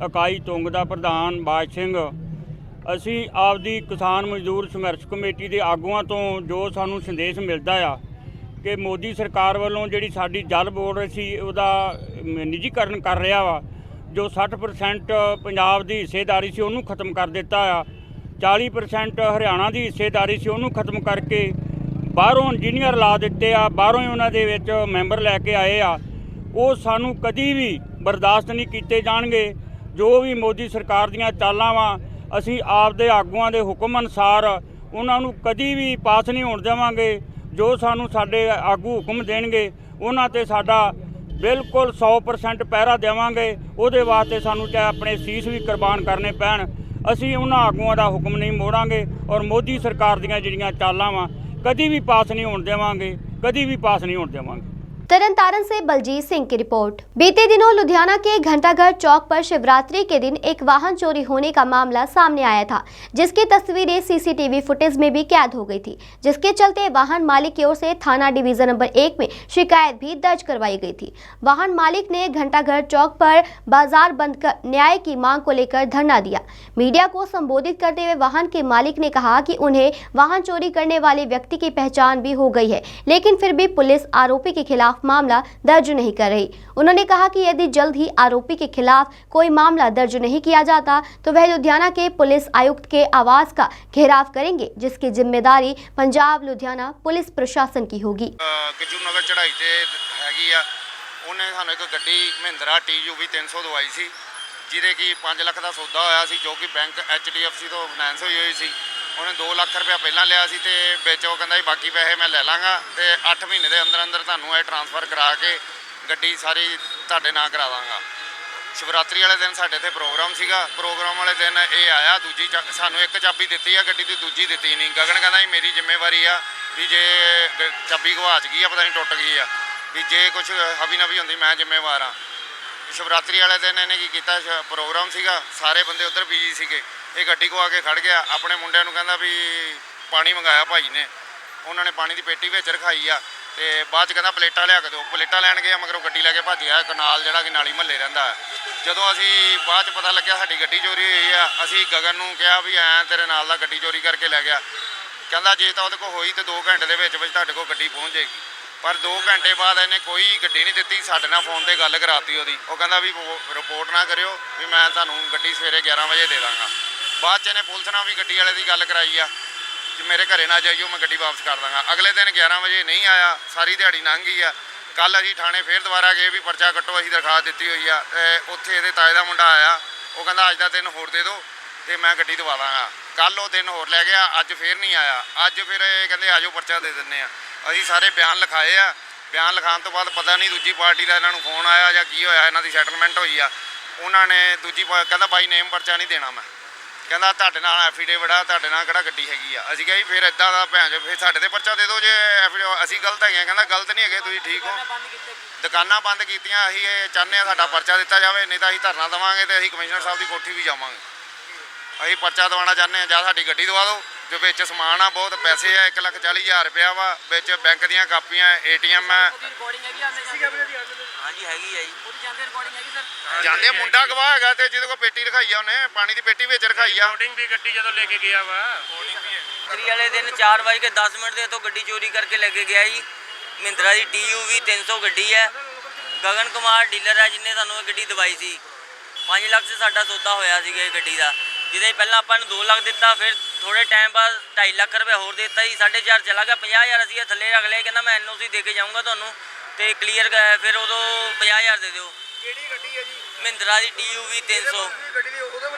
इकाई तुंग दा प्रधान बाज सिंह, ਅਸੀਂ ਆਪਦੀ ਕਿਸਾਨ ਮਜ਼ਦੂਰ ਸੰਘਰਸ਼ ਕਮੇਟੀ ਦੇ ਆਗੂਆਂ ਤੋਂ ਜੋ ਸਾਨੂੰ ਸੰਦੇਸ਼ ਮਿਲਦਾ ਆ ਕਿ ਮੋਦੀ ਸਰਕਾਰ ਵੱਲੋਂ ਜਿਹੜੀ ਸਾਡੀ ਜਲ ਬੋਰਡ ਸੀ ਉਹਦਾ ਨਿੱਜੀਕਰਨ ਕਰ ਰਿਹਾ ਵਾ, ਜੋ 60% ਪੰਜਾਬ ਦੀ ਹਿੱਸੇਦਾਰੀ ਸੀ ਉਹਨੂੰ ਖਤਮ ਕਰ ਦਿੱਤਾ ਆ, 40% ਹਰਿਆਣਾ ਦੀ ਹਿੱਸੇਦਾਰੀ ਸੀ ਉਹਨੂੰ ਖਤਮ ਕਰਕੇ ਬਾਹਰੋਂ ਇੰਜੀਨੀਅਰ ਲਾ ਦਿੱਤੇ ਆ, ਬਾਹਰੋਂ ਹੀ ਉਹਨਾਂ ਦੇ ਵਿੱਚ ਮੈਂਬਰ ਲੈ ਕੇ ਆਏ ਆ। ਉਹ ਸਾਨੂੰ ਕਦੀ ਵੀ ਬਰਦਾਸ਼ਤ ਨਹੀਂ ਕੀਤੇ ਜਾਣਗੇ। ਜੋ ਵੀ ਮੋਦੀ ਸਰਕਾਰ ਦੀਆਂ ਚਾਲਾਂ ਵਾ ਅਸੀਂ ਆਪਦੇ ਆਗੂਆਂ ਦੇ ਹੁਕਮ ਅਨੁਸਾਰ ਉਹਨਾਂ ਨੂੰ ਕਦੀ ਵੀ ਪਾਸ ਨਹੀਂ ਹੋਣ ਦੇਵਾਂਗੇ। ਜੋ ਸਾਨੂੰ ਸਾਡੇ ਆਗੂ ਹੁਕਮ ਦੇਣਗੇ ਉਹਨਾਂ ਤੇ ਸਾਡਾ ਬਿਲਕੁਲ 100% ਪਹਿਰਾ ਦੇਵਾਂਗੇ। ਉਹਦੇ ਵਾਸਤੇ ਸਾਨੂੰ ਚਾਹੇ ਆਪਣੇ ਸੀਸ ਵੀ ਕੁਰਬਾਨ ਕਰਨੇ ਪੈਣ, ਅਸੀਂ ਉਹਨਾਂ ਆਗੂਆਂ ਦਾ ਹੁਕਮ ਨਹੀਂ ਮੋੜਾਂਗੇ ਔਰ ਮੋਦੀ ਸਰਕਾਰ ਦੀਆਂ ਜਿਹੜੀਆਂ ਚਾਲਾਂ ਵਾ ਕਦੀ ਵੀ ਪਾਸ ਨਹੀਂ ਹੋਣ ਦੇਵਾਂਗੇ, ਕਦੀ ਵੀ ਪਾਸ नहीं होने देवांगे। तरनतारन से बलजीत सिंह की रिपोर्ट। बीते दिनों लुधियाना के घंटाघर चौक पर शिवरात्रि के दिन एक वाहन चोरी होने का मामला सामने आया था, जिसकी तस्वीरें सीसीटीवी फुटेज में भी कैद हो गई थी, जिसके चलते वाहन मालिक की ओर से थाना डिवीजन नंबर 1 में शिकायत भी दर्ज करवाई गई थी। वाहन मालिक ने घंटाघर चौक पर बाजार बंद कर न्याय की मांग को लेकर धरना दिया। मीडिया को संबोधित करते हुए वाहन के मालिक ने कहा कि उन्हें वाहन चोरी करने वाले व्यक्ति की पहचान भी हो गई है, लेकिन फिर भी पुलिस आरोपी के खिलाफ मामला दर्ज नहीं कर रही। उन्होंने कहा कि यदि जल्द ही आरोपी के खिलाफ कोई मामला दर्ज नहीं किया जाता तो वह लुधियाना के पुलिस आयुक्त के आवास का घेराव करेंगे, जिसकी जिम्मेदारी पंजाब लुधियाना पुलिस प्रशासन की होगी। किचूनगर चढ़ाई ते हैगी आ, उन्हें सानू एक गड्डी महिंद्रा TUV 300 दवाई सी, ਜਿਹਦੇ कि 5 ਲੱਖ ਦਾ ਸੌਦਾ ਹੋਇਆ ਸੀ, ਜੋ कि बैंक HDFC ਤੋਂ ਫਾਈਨੈਂਸ ਹੋਈ ਸੀ। ਉਹਨੇ 2 ਲੱਖ ਰੁਪਇਆ ਪਹਿਲਾਂ ਲਿਆ ਸੀ ਤੇ ਵਿੱਚ ਉਹ ਕਹਿੰਦਾ ਸੀ ਬਾਕੀ ਪੈਸੇ ਮੈਂ ਲੈ ਲਾਂਗਾ ਤੇ 8 ਮਹੀਨੇ ਦੇ ਅੰਦਰ ਅੰਦਰ ਤੁਹਾਨੂੰ ਇਹ ਟ੍ਰਾਂਸਫਰ ਕਰਾ ਕੇ ਗੱਡੀ ਸਾਰੀ ਤੁਹਾਡੇ ਨਾਂ ਕਰਾ ਦਾਂਗਾ। ਸ਼ਿਵਰਾਤਰੀ ਵਾਲੇ ਦਿਨ ਸਾਡੇ ਇੱਥੇ ਪ੍ਰੋਗਰਾਮ ਸੀਗਾ, ਪ੍ਰੋਗਰਾਮ ਵਾਲੇ ਦਿਨ ਇਹ ਆਇਆ, ਦੂਜੀ ਸਾਨੂੰ ਇੱਕ ਚਾਬੀ ਦਿੱਤੀ ਆ ਗੱਡੀ ਦੀ, ਦੂਜੀ ਦਿੱਤੀ ਨਹੀਂ। ਗਗਨ ਕਹਿੰਦਾ ਸੀ ਮੇਰੀ ਜ਼ਿੰਮੇਵਾਰੀ ਆ ਵੀ ਜੇ ਚਾਬੀ ਗਵਾਚ ਗਈ ਆ, ਪਤਾ ਨਹੀਂ ਟੁੱਟ ਗਈ ਆ, ਵੀ ਜੇ ਕੁਝ ਹਵੀ ਨਵੀ ਹੁੰਦੀ ਮੈਂ ਜ਼ਿੰਮੇਵਾਰ ਆ। ਸ਼ਿਵਰਾਤਰੀ ਵਾਲੇ ਦਿਨ ਇਹਨੇ ਕੀ ਕੀਤਾ, ਪ੍ਰੋਗਰਾਮ ਸੀਗਾ, ਸਾਰੇ ਬੰਦੇ ਉੱਧਰ ਬਿਜੀ ਸੀਗੇ, ਇਹ ਗੱਡੀ ਕੋ ਆ ਕੇ ਖੜ ਗਿਆ, ਆਪਣੇ ਮੁੰਡਿਆਂ ਨੂੰ ਕਹਿੰਦਾ ਵੀ ਪਾਣੀ ਮੰਗਾਇਆ ਭਾਈ ਨੇ, ਉਹਨਾਂ ਨੇ ਪਾਣੀ ਦੀ ਪੇਟੀ ਵਿੱਚ ਰਖਾਈ ਆ ਤੇ ਬਾਅਦ ਚ ਕਹਿੰਦਾ ਪਲੇਟਾਂ ਲਿਆ ਕੇ ਦਿਓ। ਪਲੇਟਾਂ ਲੈਣ ਗਏ, ਮਗਰੋਂ ਗੱਡੀ ਲੈ ਕੇ ਭੱਜ ਗਿਆ ਇੱਕ ਨਾਲ ਜਿਹੜਾ ਕਿ ਨਾਲੀ ਮਹੱਲੇ ਰਹਿੰਦਾ। ਜਦੋਂ ਅਸੀਂ ਬਾਅਦ ਚ ਪਤਾ ਲੱਗਿਆ ਸਾਡੀ ਗੱਡੀ ਚੋਰੀ ਹੋਈ ਆ, ਅਸੀਂ ਗਗਨ ਨੂੰ ਕਿਹਾ ਵੀ ਐਂ ਤੇਰੇ ਨਾਲ ਦਾ ਗੱਡੀ ਚੋਰੀ ਕਰਕੇ ਲੈ ਗਿਆ। ਕਹਿੰਦਾ ਜੇ ਤਾਂ ਉਹਦੇ ਕੋਲ ਹੋਈ ਤੇ 2 ਘੰਟੇ ਦੇ ਵਿੱਚ ਤੁਹਾਡੇ ਕੋਲ ਗੱਡੀ ਪਹੁੰਚ ਜਾਏਗੀ। ਪਰ 2 ਘੰਟੇ ਬਾਅਦ ਇਹਨੇ ਕੋਈ ਗੱਡੀ ਨਹੀਂ ਦਿੱਤੀ, ਸਾਡੇ ਨਾਲ ਫੋਨ ਤੇ ਗੱਲ ਕਰਾਤੀ ਉਹਦੀ। ਉਹ ਕਹਿੰਦਾ ਵੀ ਰਿਪੋਰਟ ਨਾ ਕਰਿਓ, ਵੀ ਮੈਂ ਤੁਹਾਨੂੰ ਗੱਡੀ ਸਵੇਰੇ 11 ਵਜੇ ਦੇ ਦਾਂਗਾ। ਬਾਅਦ ਚ ਇਹਨੇ ਪੁਲਿਸ ਨਾਲ ਵੀ ਗੱਡੀ ਵਾਲੇ ਦੀ ਗੱਲ ਕਰਾਈ ਆ ਕਿ ਮੇਰੇ ਘਰੇ ਨਾ ਜਾਈਓ, ਮੈਂ ਗੱਡੀ ਵਾਪਸ ਕਰ ਦਾਂਗਾ। ਅਗਲੇ ਦਿਨ 11 ਵਜੇ ਨਹੀਂ ਆਇਆ, ਸਾਰੀ ਦਿਹਾੜੀ ਲੰਘ ਗਈ ਆ। ਕੱਲ ਅਸੀਂ ਥਾਣੇ ਫੇਰ ਦੁਬਾਰਾ ਗਏ ਵੀ ਪਰਚਾ ਕੱਟੋ, ਅਸੀਂ ਦਰਖਾਸਤ ਦਿੱਤੀ ਹੋਈ ਆ। ਉੱਥੇ ਇਹਦੇ ਤਾਏ ਦਾ ਮੁੰਡਾ ਆਇਆ, ਉਹ ਕਹਿੰਦਾ ਅੱਜ ਦਾ ਦਿਨ ਹੋਰ ਦੇ ਦਿਓ ਤੇ ਮੈਂ ਗੱਡੀ ਦਵਾ ਦਾਂਗਾ। ਕੱਲ ਉਹ ਦਿਨ ਹੋਰ ਲੈ ਗਿਆ, ਅੱਜ ਫੇਰ ਨਹੀਂ ਆਇਆ। ਅੱਜ ਫਿਰ ਇਹ ਕਹਿੰਦੇ ਆਜੋ ਪਰਚਾ ਦੇ ਦਿੰਦੇ ਆ। ਅਸੀਂ ਸਾਰੇ ਬਿਆਨ ਲਿਖਾਏ ਆ, ਬਿਆਨ ਲਿਖਾਉਣ ਤੋਂ ਬਾਅਦ ਪਤਾ ਨਹੀਂ ਦੂਜੀ ਪਾਰਟੀ ਦਾ ਇਹਨਾਂ ਨੂੰ ਫੋਨ ਆਇਆ ਜਾਂ ਕੀ ਹੋਇਆ, ਇਹਨਾਂ ਦੀ ਸੈਟਲਮੈਂਟ ਹੋਈ ਆ। ਉਹਨਾਂ ਨੇ ਦੂਜੀ ਕਹਿੰਦਾ ਬਾਈ ਨੇਮ ਪਰਚਾ ਨਹੀਂ ਦੇਣਾ, ਮੈਂ ਕਹਿੰਦਾ ਤੁਹਾਡੇ ਨਾਲ ਐਫੀਡੇਵਿਟ ਆ, ਤੁਹਾਡੇ ਨਾਲ ਕਿਹੜਾ ਗੱਡੀ ਹੈਗੀ ਆ। ਅਸੀਂ ਕਿਹਾ ਜੀ ਫਿਰ ਇੱਦਾਂ ਦਾ ਭੈਣ ਜੋ ਫਿਰ ਸਾਡੇ ਤੇ ਪਰਚਾ ਦੇ ਦਿਓ ਜੇ ਅਸੀਂ ਗਲਤ ਹੈਗੇ। ਕਹਿੰਦਾ ਗਲਤ ਨਹੀਂ ਹੈਗੇ, ਤੁਸੀਂ ਠੀਕ ਹੋ। ਦੁਕਾਨਾਂ ਬੰਦ ਕੀਤੀਆਂ। ਅਸੀਂ ਇਹ ਚਾਹੁੰਦੇ ਹਾਂ ਸਾਡਾ ਪਰਚਾ ਦਿੱਤਾ ਜਾਵੇ, ਨਹੀਂ ਤਾਂ ਅਸੀਂ ਧਰਨਾ ਦੇਵਾਂਗੇ ਤੇ ਅਸੀਂ ਕਮਿਸ਼ਨਰ ਸਾਹਿਬ ਦੀ ਕੋਠੀ ਵੀ ਜਾਵਾਂਗੇ। ਅਸੀਂ ਪਰਚਾ ਦਿਵਾਉਣਾ ਚਾਹੁੰਦੇ ਹਾਂ, ਜਾਂ ਸਾਡੀ ਗੱਡੀ ਦਵਾ ਦਿਓ, ਜੋ ਵਿੱਚ ਸਮਾਨ ਆ, ਬਹੁਤ ਪੈਸੇ ਆ, 1,40,000 ਰੁਪਇਆ ਵਾ, ਵਿੱਚ ਬੈਂਕ ਦੀਆਂ ਕਾਪੀਆਂ, ATM ਹੈ। ਹਾਂਜੀ ਹੈਗੀ ਆ ਜੀ, ਜਾਂਦੇ ਮੁੰਡਾ ਗਵਾਹ ਹੈਗਾ ਤੇ ਜਿਹਦੇ ਕੋਲ ਪੇਟੀ ਰਖਾਈ ਆ, ਉਹਨੇ ਪਾਣੀ ਦੀ ਪੇਟੀ ਵਿੱਚ ਰਖਾਈ ਆ। ਕੋਡਿੰਗ ਵੀ ਗੱਡੀ ਜਦੋਂ ਲੈ ਕੇ ਗਿਆ ਵਾ, ਸ਼ਿਵਰਾਤਰੀ ਵਾਲੇ ਦਿਨ 4:10 ਦੇ ਤੋਂ ਗੱਡੀ ਚੋਰੀ ਕਰਕੇ ਲੈ ਕੇ ਗਿਆ ਜੀ। ਮਹਿੰਦਰਾ ਦੀ TUV 300 ਗੱਡੀ ਹੈ। ਗਗਨ ਕੁਮਾਰ ਡੀਲਰ ਹੈ ਜਿਹਨੇ ਸਾਨੂੰ ਇਹ ਗੱਡੀ ਦਵਾਈ ਸੀ। 5 ਲੱਖ ਸੇ ਸਾਡਾ ਸੌਦਾ ਹੋਇਆ ਸੀਗਾ ਇਹ ਗੱਡੀ ਦਾ, ਜਿਹਦੇ ਪਹਿਲਾਂ ਆਪਾਂ ਨੂੰ 2 ਲੱਖ ਦਿੱਤਾ, ਫਿਰ ਥੋੜੇ ਟਾਈਮ ਬਾਅਦ 2.5 ਲੱਖ ਰੁਪਏ ਹੋਰ ਦੇ ਦਿੱਤਾ ਜੀ। 4.5 ਚਲਾ ਗਿਆ, 50,000 ਅਸੀਂ ਥੱਲੇ ਰੱਖ ਲਿਆ। ਕਹਿੰਦਾ ਮੈਂ NOC ਦੇ ਕੇ ਜਾਊਂਗਾ ਤੁਹਾਨੂੰ ਤੇ ਕਲੀਅਰ, ਫਿਰ ਉਦੋਂ 50,000 ਦੇ ਦਿਓ। ਕਿਹੜੀ ਗੱਡੀ ਹੈ ਜੀ? ਮਹਿੰਦਰਾ ਦੀ TUV 300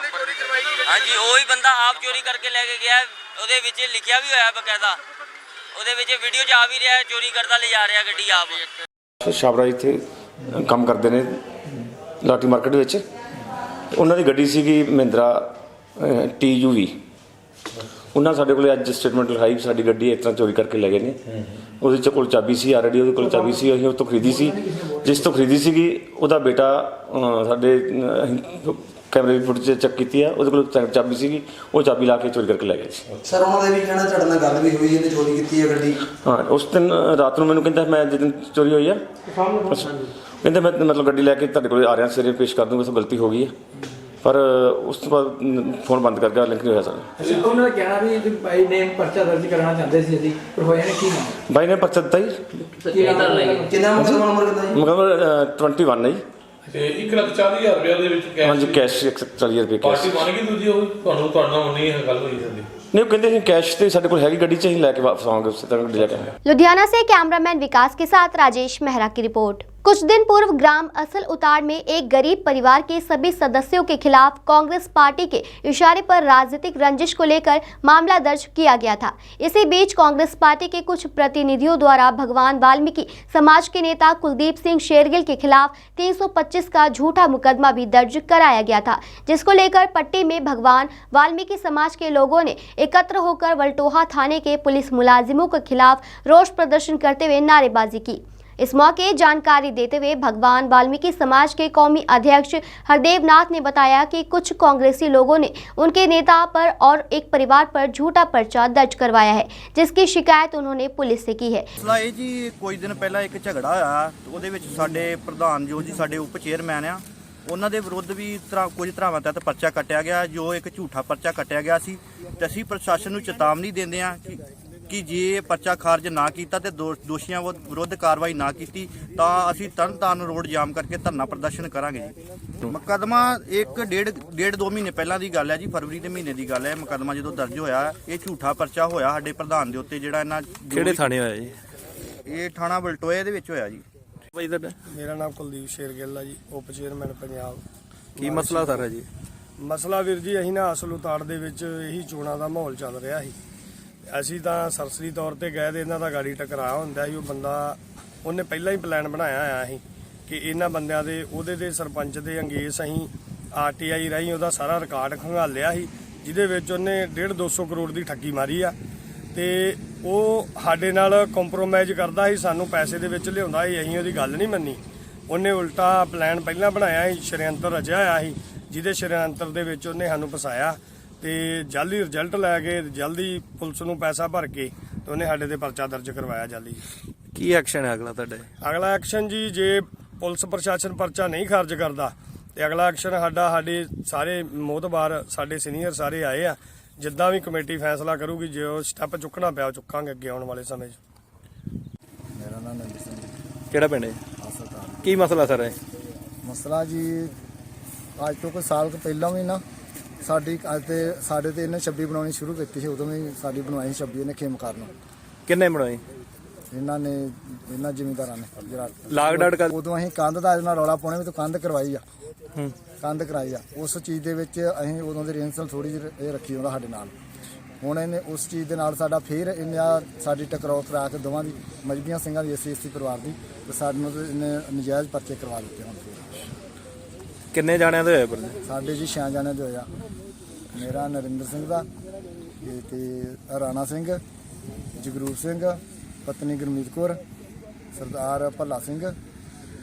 ਹਾਂਜੀ, ਉਹੀ ਬੰਦਾ ਆਪ ਚੋਰੀ ਕਰਕੇ ਲੈ ਕੇ ਗਿਆ। ਉਹਦੇ ਵਿੱਚ ਲਿਖਿਆ ਵੀ ਹੋਇਆ ਬਕਾਇਦਾ, ਉਹਦੇ ਵਿੱਚ ਵੀਡੀਓ 'ਚ ਆ ਵੀ ਰਿਹਾ ਚੋਰੀ ਕਰਦਾ ਲਿਜਾ ਰਿਹਾ ਗੱਡੀ ਆਪ। ਛਾਬੜਾ ਇੱਥੇ ਕੰਮ ਕਰਦੇ ਨੇ ਲਾਟੀ ਮਾਰਕੀਟ ਵਿੱਚ। ਉਹਨਾਂ ਦੀ ਗੱਡੀ ਸੀਗੀ ਮਹਿੰਦਰਾ TUV ਉਹਨਾਂ ਸਾਡੇ ਕੋਲ ਅੱਜ ਸਟੇਟਮੈਂਟ ਲਿਖਾਈ ਸਾਡੀ ਗੱਡੀ ਇਸ ਤਰ੍ਹਾਂ ਚੋਰੀ ਕਰਕੇ ਲੈ ਗਏ ਨੇ। ਉਹਦੇ ਕੋਲ ਚਾਬੀ ਸੀ, ਆਲਰੇਡੀ ਉਹਦੇ ਕੋਲ ਚਾਬੀ ਸੀ, ਅਸੀਂ ਉਹ ਤੋਂ ਖਰੀਦੀ ਸੀ। ਜਿਸ ਤੋਂ ਖਰੀਦੀ ਸੀਗੀ ਉਹਦਾ ਬੇਟਾ ਸਾਡੇ ਕੈਮਰੇ ਦੀ ਫੁਟੇਜ ਚੈੱਕ ਕੀਤੀ ਆ, ਉਹਦੇ ਕੋਲ ਚਾਬੀ ਸੀਗੀ, ਉਹ ਚਾਬੀ ਲਾ ਕੇ ਚੋਰੀ ਕਰਕੇ ਲੈ ਗਏ ਸੀ। ਸਰ ਉਹਨਾਂ ਦਾ ਵੀ ਕਹਿਣਾ ਤੁਹਾਡੇ ਨਾਲ ਗੱਲ ਵੀ ਹੋਈ, ਇਹਨੇ ਚੋਰੀ ਕੀਤੀ ਹੈ ਗੱਡੀ? ਹਾਂ, ਉਸ ਦਿਨ ਰਾਤ ਨੂੰ ਮੈਨੂੰ ਕਹਿੰਦਾ ਮੈਂ ਜਿਸ ਦਿਨ ਚੋਰੀ ਹੋਈ ਆ ਕਹਿੰਦਾ ਮੈਂ ਮਤਲਬ ਗੱਡੀ ਲੈ ਕੇ ਤੁਹਾਡੇ ਕੋਲ ਆ ਰਿਹਾ, ਸਵੇਰੇ ਪੇਸ਼ ਕਰ ਦੂੰਗਾ, ਸੋ ਗਲਤੀ ਹੋ ਗਈ ਹੈ। ਪਰ ਉਸ ਤੋਂ ਬਾਅਦ ਫੋਨ ਬੰਦ ਕਰ ਗਿਆ, ਲਿੰਕ ਨਹੀਂ ਹੋਇਆ ਸਰ। ਉਹਨਾਂ ਦਾ ਕਹਿਣਾ ਵੀ ਬਾਈ ਨੇ ਪਰਚਾ ਦਰਜ ਕਰਾਉਣਾ ਚਾਹੁੰਦੇ ਸੀ ਅਸੀਂ, ਪਰ ਹੋਇਆ ਨਹੀਂ। ਕੀ ਬਾਈ ਨੇ ਪਰਚਾ ਦਿੱਤਾ ਜੀ। ਕਿੰਨਾ ਮੁਕੱਦਮਾ ਨੰਬਰ ਕਿੰਨਾ ਜੀ? ਮੁਕੱਦਮਾ 21 ਹੈ ਜੀ। ਤੇ 1,40,000 ਰੁਪਏ ਦੇ ਵਿੱਚ ਕੈਸ਼? ਹਾਂਜੀ, ਕੈਸ਼ 140 ਰੁਪਏ ਕੈਸ਼। ਪਾਰਟੀ ਬਣ ਗਈ ਦੂਜੀ? ਉਹ ਤੁਹਾਨੂੰ ਨਹੀਂ ਇਹ ਗੱਲ ਹੋਈ ਸਾਡੀ? नहीं, वो कहते हैं कैश तो साढ़े को हैगी गड्डी ही लैके वापस आवांगे, उससे तक गड्डी लेके आए। लुधियाना से कैमरामैन विकास के साथ राजेश मेहरा की रिपोर्ट। कुछ दिन पूर्व ग्राम असल उताड़ में एक गरीब परिवार के सभी सदस्यों के खिलाफ कांग्रेस पार्टी के इशारे पर राजनीतिक रंजिश को लेकर मामला दर्ज किया गया था। इसी बीच कांग्रेस पार्टी के कुछ प्रतिनिधियों द्वारा भगवान वाल्मीकि समाज के नेता कुलदीप सिंह शेरगिल के खिलाफ 325 का झूठा मुकदमा भी दर्ज कराया गया था, जिसको लेकर पट्टी में भगवान वाल्मीकि समाज के लोगों ने एकत्र होकर वलटोहा थाने के पुलिस मुलाजिमों के खिलाफ रोष प्रदर्शन करते हुए नारेबाजी की। इस मौके जानकारी देते हुए भगवान वाल्मीकि समाज के कौमी अध्यक्ष हरदेव नाथ ने बताया कि कुछ कांग्रेसी लोगों ने उनके नेता पर और एक परिवार पर झूठा पर्चा दर्ज करवाया है, जिसकी शिकायत उन्होंने पुलिस से की है। ਮਸਲਾ ਇਹ ਜੀ ਕੁਝ ਦਿਨ ਪਹਿਲਾਂ ਇੱਕ ਝਗੜਾ ਹੋਇਆ, ਉਹਦੇ ਵਿੱਚ ਸਾਡੇ ਪ੍ਰਧਾਨ ਜੋ ਜੀ ਸਾਡੇ ਉਪ ਚੇਅਰਮੈਨ ਆ, ਉਹਨਾਂ ਦੇ ਵਿਰੁੱਧ ਵੀ ਕੁਝ ਧਾਰਾਵਾਂ ਤਹਿਤ ਪਰਚਾ ਕੱਟਿਆ ਗਿਆ, ਜੋ ਇੱਕ ਝੂਠਾ ਪਰਚਾ ਕੱਟਿਆ ਗਿਆ ਸੀ। ਤੇ ਅਸੀਂ ਪ੍ਰਸ਼ਾਸਨ ਨੂੰ ਚੇਤਾਵਨੀ ਦਿੰਦੇ ਆ ਕਿ ਜੇ ਪਰਚਾ ਖਾਰਜ ਨਾ ਕੀਤਾ ਤੇ ਦੋਸ਼ੀਆਂ ਵਿਰੁੱਧ ਕਾਰਵਾਈ ਨਾ ਕੀਤੀ ਤਾਂ ਅਸੀਂ ਤਰਨਤਾਰਨ ਰੋਡ ਜਾਮ ਕਰਕੇ ਧਰਨਾ ਪ੍ਰਦਰਸ਼ਨ ਕਰਾਂਗੇ ਜੀ। ਮੁਕੱਦਮਾ 1.5-2 ਮਹੀਨੇ ਪਹਿਲਾਂ ਦੀ ਗੱਲ ਹੈ ਜੀ, ਫਰਵਰੀ ਦੇ ਮਹੀਨੇ ਦੀ ਗੱਲ ਹੈ। ਮੁਕੱਦਮਾ ਜਦੋਂ ਦਰਜ ਹੋਇਆ, ਇਹ ਝੂਠਾ ਪਰਚਾ ਹੋਇਆ ਸਾਡੇ ਪ੍ਰਧਾਨ ਦੇ ਉੱਤੇ, ਜਿਹੜਾ ਇਹਨਾਂ ਕਿਹੜੇ ਥਾਣੇ ਹੋਇਆ ਜੀ? ਇਹ ਥਾਣਾ ਬਲਟੋਏ ਦੇ ਵਿੱਚ ਹੋਇਆ ਜੀ। ਭਾਈ ਤੁਹਾਡਾ? ਮੇਰਾ ਨਾਮ ਕੁਲਦੀਪ ਸ਼ੇਰਗਿੱਲ ਆ ਜੀ, ਉਪ ਚੇਅਰਮੈਨ ਪੰਜਾਬ। ਕੀ ਮਸਲਾ ਸਾਰਾ ਜੀ? ਮਸਲਾ ਵੀਰ ਜੀ, ਅਸੀਂ ਨਾ ਅਸਲ ਉਤਾੜ ਦੇ ਵਿੱਚ ਇਹੀ ਚੋਣਾਂ ਦਾ ਮਾਹੌਲ ਚੱਲ ਰਿਹਾ ਸੀ। ਅਸੀਂ ਤਾਂ ਸਰਸਰੀ ਤੌਰ ਤੇ ਗਏ ਤੇ ਇਹਨਾਂ ਦਾ ਗਾੜੀ ਟਕਰਾਅ ਹੁੰਦਾ ਸੀ। ਉਹ ਬੰਦਾ ਉਹਨੇ ਪਹਿਲਾਂ ਹੀ ਪਲਾਨ ਬਣਾਇਆ ਹੋਇਆ ਸੀ ਕਿ ਇਹਨਾਂ ਬੰਦਿਆਂ ਦੇ ਉਹਦੇ ਦੇ ਸਰਪੰਚ ਦੇ ਅੰਗੇਸ ਅਸੀਂ RTI ਰਾਹੀਂ ਉਹਦਾ ਸਾਰਾ ਰਿਕਾਰਡ ਖੰਗਾਲਿਆ ਸੀ, ਜਿਹਦੇ ਵਿੱਚ ਉਹਨੇ 150-200 ਕਰੋੜ ਦੀ ਠੱਗੀ ਮਾਰੀ ਆ। ਤੇ ਉਹ ਸਾਡੇ ਨਾਲ ਕੰਪਰੋਮਾਈਜ਼ ਕਰਦਾ ਸੀ, ਸਾਨੂੰ ਪੈਸੇ ਦੇ ਵਿੱਚ ਲਿਆਉਂਦਾ ਸੀ। ਅਸੀਂ ਉਹਦੀ ਗੱਲ ਨਹੀਂ ਮੰਨੀ। ਉਹਨੇ ਉਲਟਾ ਪਲਾਨ ਪਹਿਲਾਂ ਬਣਾਇਆ ਸੀ, ਸ਼ਰਿਅੰਤਰ ਰਚਿਆ ਹੋਇਆ ਸੀ, ਜਿਹਦੇ ਸ਼ਰਿਅੰਤਰ ਦੇ ਵਿੱਚ ਉਹਨੇ ਸਾਨੂੰ ਫਸਾਇਆ ਤੇ ਜਲਦੀ ਰਿਜ਼ਲਟ ਲੈ ਕੇ ਜਲਦੀ ਪੁਲਿਸ ਨੂੰ ਪੈਸਾ ਭਰ ਕੇ ਤੇ ਉਹਨੇ ਸਾਡੇ ਤੇ ਪਰਚਾ ਦਰਜ ਕਰਵਾਇਆ ਜਲਦੀ। ਕੀ ਐਕਸ਼ਨ ਹੈ ਅਗਲਾ ਤੁਹਾਡਾ? ਅਗਲਾ ਐਕਸ਼ਨ ਜੀ, ਜੇ ਪੁਲਿਸ ਪ੍ਰਸ਼ਾਸਨ ਪਰਚਾ ਨਹੀਂ ਖਾਰਜ ਕਰਦਾ ਤੇ ਅਗਲਾ ਐਕਸ਼ਨ ਸਾਡੇ ਸਾਰੇ ਮੋਹਤਬਾਰ ਸਾਡੇ ਸੀਨੀਅਰ ਸਾਰੇ ਆਏ ਆ। ਜਿੱਦਾਂ ਵੀ ਕਮੇਟੀ ਫੈਸਲਾ ਕਰੂਗੀ, ਜੋ ਸਟੈਪ ਚੁੱਕਣਾ ਪਿਆ ਚੁੱਕਾਂਗੇ ਅੱਗੇ ਆਉਣ ਵਾਲੇ ਸਮੇਂ 'ਚ। ਮੇਰਾ ਨਾਮ ਨੰਦ ਸਿੰਘ। ਕਿਹੜਾ ਪਿੰਡ ਹੈ? ਕੀ ਮਸਲਾ ਸਰ ਹੈ? ਮਸਲਾ ਜੀ, ਅੱਜ ਤੋਂ ਕੋਈ ਸਾਲ ਪਹਿਲਾਂ ਵੀ ਨਾ ਸਾਡੇ ਤੇ ਇਹਨੇ 26 ਬਣਾਉਣੀ ਸ਼ੁਰੂ ਕੀਤੀ ਸੀ। ਉਦੋਂ ਵੀ ਸਾਡੀ ਬਣਵਾਈ 26 ਇਹਨੇ ਖੇਮਕਾਰ ਨੂੰ। ਕਿੰਨੇ ਬਣਾਈ? ਇਹਨਾਂ ਜ਼ਿਮੀਂਦਾਰਾਂ ਨੇ ਜਿਹੜਾ ਲਾਗ ਡਾਟ ਕਰ। ਉਦੋਂ ਅਸੀਂ ਕੰਧ ਦਾ ਇਹਨਾਂ ਰੌਲਾ ਪਾਉਣੇ ਵੀ ਤੂੰ ਕੰਧ ਕਰਵਾਈ ਆ, ਕੰਧ ਕਰਾਈ ਆ। ਉਸ ਚੀਜ਼ ਦੇ ਵਿੱਚ ਅਸੀਂ ਉਦੋਂ ਦੀ ਰਿਹਰਸਲ ਥੋੜੀ ਜਿਹੀ ਇਹ ਰੱਖੀ ਹੁੰਦਾ ਸਾਡੇ ਨਾਲ। ਹੁਣ ਇਹਨੇ ਉਸ ਚੀਜ਼ ਦੇ ਨਾਲ ਸਾਡਾ ਫਿਰ ਇਹਨੇ ਸਾਡੀ ਟਕਰਾਅ ਕਰਾ ਕੇ ਦੋਵਾਂ ਦੀ ਮਜਬੀਆਂ ਸਿੰਘਾਂ ਦੀ SC ਪਰਿਵਾਰ ਦੀ ਤੇ ਸਾਨੂੰ ਇਹਨੇ ਨਜਾਇਜ਼ ਪਰਚੇ ਕਰਵਾ ਦਿੱਤੇ। ਹੁਣ ਕਿੰਨੇ ਜਾਣਿਆਂ ਦੇ ਹੋਏ? ਸਾਡੇ ਜੀ 6 ਜਾਣਿਆਂ ਦੇ ਹੋਇਆ। ਮੇਰਾ ਨਰਿੰਦਰ ਸਿੰਘ ਦਾ ਤੇ ਰਾਣਾ ਸਿੰਘ, ਜਗਰੂਪ ਸਿੰਘ, ਪਤਨੀ ਗੁਰਮੀਤ ਕੌਰ, ਸਰਦਾਰ ਭੱਲਾ ਸਿੰਘ,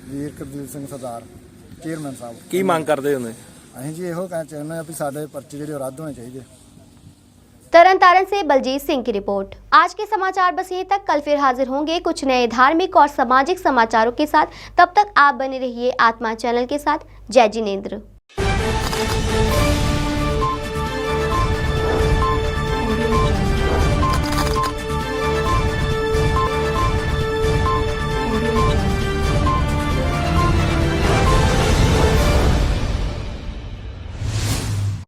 ਵੀਰ ਕੁਲਦੀਪ ਸਿੰਘ ਸਰਦਾਰ, ਚੇਅਰਮੈਨ ਸਾਹਿਬ। ਕੀ ਮੰਗ ਕਰਦੇ ਹੁੰਦੇ? ਅਸੀਂ ਜੀ ਇਹੋ ਕਹਿਣਾ ਚਾਹੁੰਦੇ ਹਾਂ ਵੀ ਸਾਡੇ ਪਰਚੇ ਜਿਹੜੇ ਰੱਦ होने चाहिए। तरन से बलजीत सिंह की रिपोर्ट। आज के समाचार बस यहीं तक। कल फिर हाजिर होंगे कुछ नए धार्मिक और सामाजिक समाचारों के साथ। तब तक आप बने रहिए आत्मा चैनल के साथ। जय जिनेंद्र।